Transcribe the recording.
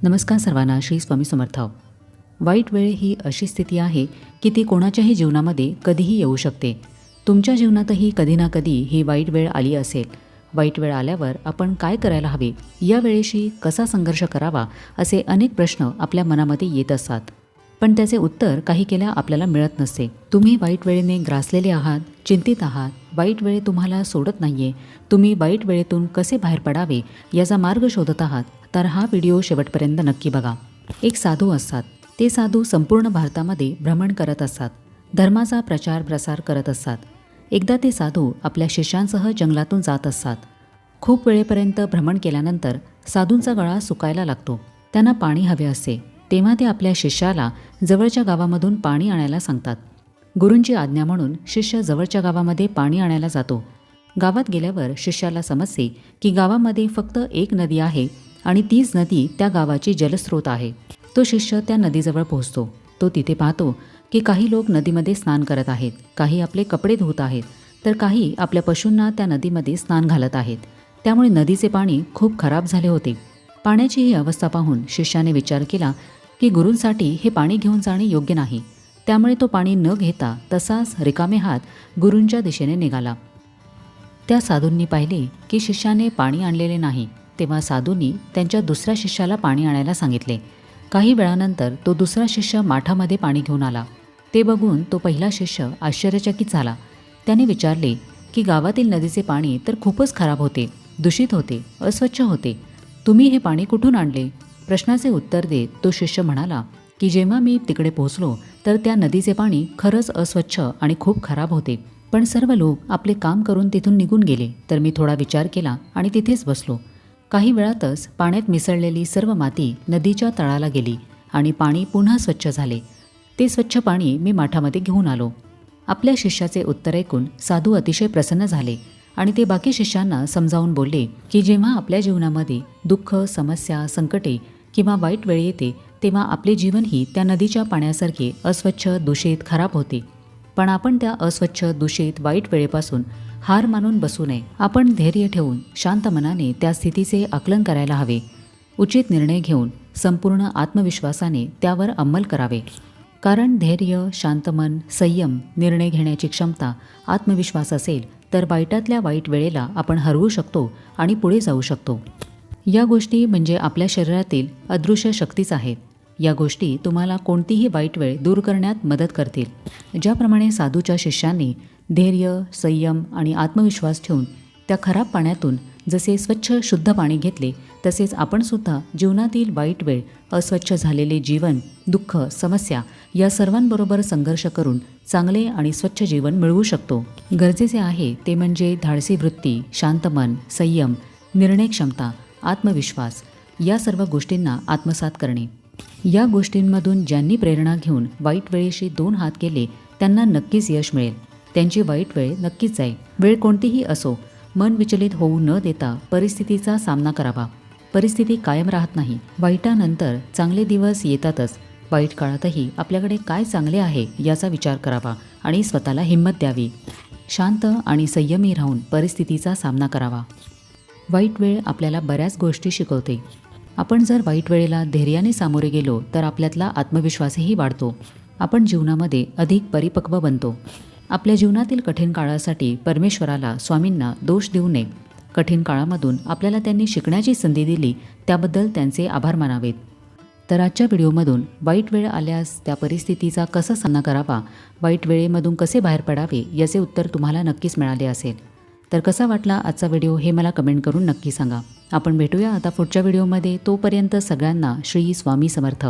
नमस्कार सर्वांना, श्री स्वामी समर्थ. वाईट वेळ ही अशी स्थिती आहे की ती कोणाच्याही जीवनामध्ये कधीही येऊ शकते. तुमच्या जीवनातही कधी ना कधी ही वाईट वेळ आली असेल. वाईट वेळ आल्यावर आपण काय करायला हवे, या वेळेशी कसा संघर्ष करावा, असे अनेक प्रश्न आपल्या मनामध्ये येत असतात. पण त्याचे उत्तर काही केल्या आपल्याला मिळत नसते. तुम्ही वाईट वेळेने ग्रासलेले आहात, चिंतित आहात, वाईट वेळ तुम्हाला सोडत नाहीये. तुम्ही वाईट वेळेतून कसे बाहेर पडावे याचा मार्ग शोधत आहात, तर हा व्हिडिओ शेवटपर्यंत नक्की बघा. एक साधू असतात. ते साधू संपूर्ण भारतामध्ये भ्रमण करत असतात. धर्माचा प्रचार प्रसार करत असतात. एकदा ते साधू आपल्या शिष्यांसह जंगलातून जात असतात. खूप वेळेपर्यंत भ्रमण केल्यानंतर साधूंचा गळा सुकायला लागतो. त्यांना पाणी हवे असते. तेव्हा ते आपल्या शिष्याला जवळच्या गावामधून पाणी आणायला सांगतात. गुरूंची आज्ञा म्हणून शिष्य जवळच्या गावामध्ये पाणी आणायला जातो. गावात गेल्यावर शिष्याला समजते की गावामध्ये फक्त एक नदी आहे आणि तीच नदी त्या गावाची जलस्रोत आहे. तो शिष्य त्या नदीजवळ पोहोचतो. तो तिथे पाहतो की काही लोक नदीमध्ये स्नान करत आहेत, काही आपले कपडे धुत आहेत, तर काही आपल्या पशूंना त्या नदीमध्ये स्नान घालत आहेत. त्यामुळे नदीचे पाणी खूप खराब झाले होते. पाण्याची ही अवस्था पाहून शिष्याने विचार केला की गुरूंसाठी हे पाणी घेऊन जाणे योग्य नाही. त्यामुळे तो पाणी न घेता तसाच रिकामे हात गुरूंच्या दिशेने निघाला. त्या साधूंनी पाहिले की शिष्याने पाणी आणलेले नाही. तेव्हा साधूंनी त्यांच्या दुसऱ्या शिष्याला पाणी आणायला सांगितले. काही वेळानंतर तो दुसरा शिष्य माठामध्ये पाणी घेऊन आला. ते बघून तो पहिला शिष्य आश्चर्यचकित झाला. त्याने विचारले की गावातील नदीचे पाणी तर खूपच खराब होते, दूषित होते, अस्वच्छ होते. तुम्ही हे पाणी कुठून आणले? प्रश्नाचे उत्तर देत तो शिष्य म्हणाला की जेव्हा मी तिकडे पोहोचलो तर त्या नदीचे पाणी खरंच अस्वच्छ आणि खूप खराब होते. पण सर्व लोक आपले काम करून तिथून निघून गेले, तर मी थोडा विचार केला आणि तिथेच बसलो. काही वेळातच पाण्यात मिसळलेली सर्व माती नदीच्या तळाला गेली आणि पाणी पुन्हा स्वच्छ झाले. ते स्वच्छ पाणी मी माठामध्ये घेऊन आलो. आपल्या शिष्याचे उत्तर ऐकून साधू अतिशय प्रसन्न झाले आणि ते बाकी शिष्यांना समजावून बोलले की जेव्हा आपल्या जीवनामध्ये दुःख, समस्या, संकटे किंवा वाईट वेळ येते, तेव्हा आपले जीवनही त्या नदीच्या पाण्यासारखे अस्वच्छ, दूषित, खराब होते. पण आपण त्या अस्वच्छ, दूषित, वाईट वेळेपासून हार मानून बसू नये. आपण धैर्य ठेवून शांत मनाने त्या स्थितीचे आकलन करायला हवे. उचित निर्णय घेऊन संपूर्ण आत्मविश्वासाने त्यावर अंमल करावे. कारण धैर्य, शांत मन, संयम, निर्णय घेण्याची क्षमता, आत्मविश्वास असेल तर वाईटातल्या वाईट वेळेला आपण हरवू शकतो आणि पुढे जाऊ शकतो. या गोष्टी म्हणजे आपल्या शरीरातील अदृश्य शक्तीच आहेत. या गोष्टी तुम्हाला कोणतीही वाईट वेळ दूर करण्यात मदत करतील. ज्याप्रमाणे साधूच्या शिष्यांनी धैर्य, संयम आणि आत्मविश्वास ठेवून त्या खराब पाण्यातून जसे स्वच्छ शुद्ध पाणी घेतले, तसेच आपण सुद्धा जीवनातील वाईट वेळ, अस्वच्छ झालेले जीवन, दुःख, समस्या या सर्वांबरोबर संघर्ष करून चांगले आणि स्वच्छ जीवन मिळवू शकतो. गरजेचे आहे ते म्हणजे धाडसी वृत्ती, शांत मन, संयम, निर्णय क्षमता, आत्मविश्वास या सर्व गोष्टींना आत्मसात करणे. या गोष्टींमधून ज्यांनी प्रेरणा घेऊन वाईट वेळेशी 2 हात केले त्यांना नक्कीच यश मिळेल. त्यांची वाईट वेळ नक्कीच जाईल. वेळ कोणतीही असो, मन विचलित होऊ न देता परिस्थितीचा सामना करावा. परिस्थिती कायम राहत नाही. वाईटानंतर चांगले दिवस येतातच. वाईट काळातही आपल्याकडे काय चांगले आहे याचा विचार करावा आणि स्वतःला हिंमत द्यावी. शांत आणि संयमी राहून परिस्थितीचा सामना करावा. वाईट वेळ आपल्याला बऱ्याच गोष्टी शिकवते. आपण जर वाईट वेळेला धैर्याने सामोरे गेलो तर आपल्यातला आत्मविश्वासही वाढतो. आपण जीवनामध्ये अधिक परिपक्व बनतो. आपल्या जीवनातील कठीण काळासाठी परमेश्वराला, स्वामींना दोष देऊ नये. कठीण काळामधून आपल्याला त्यांनी शिकण्याची संधी दिली, त्याबद्दल त्यांचे आभार मानावेत. तर आजच्या व्हिडिओमधून वाईट वेळ आल्यास त्या परिस्थितीचा कसा सामना करावा, वाईट वेळेमधून कसे बाहेर पडावे याचे उत्तर तुम्हाला नक्कीच मिळाले असेल. तर कसा वाटला आजचा व्हिडिओ हे मला कमेंट करून नक्की सांगा. आपण भेटूया आता पुढच्या व्हिडिओमध्ये. तोपर्यंत सगळ्यांना श्री स्वामी समर्थ.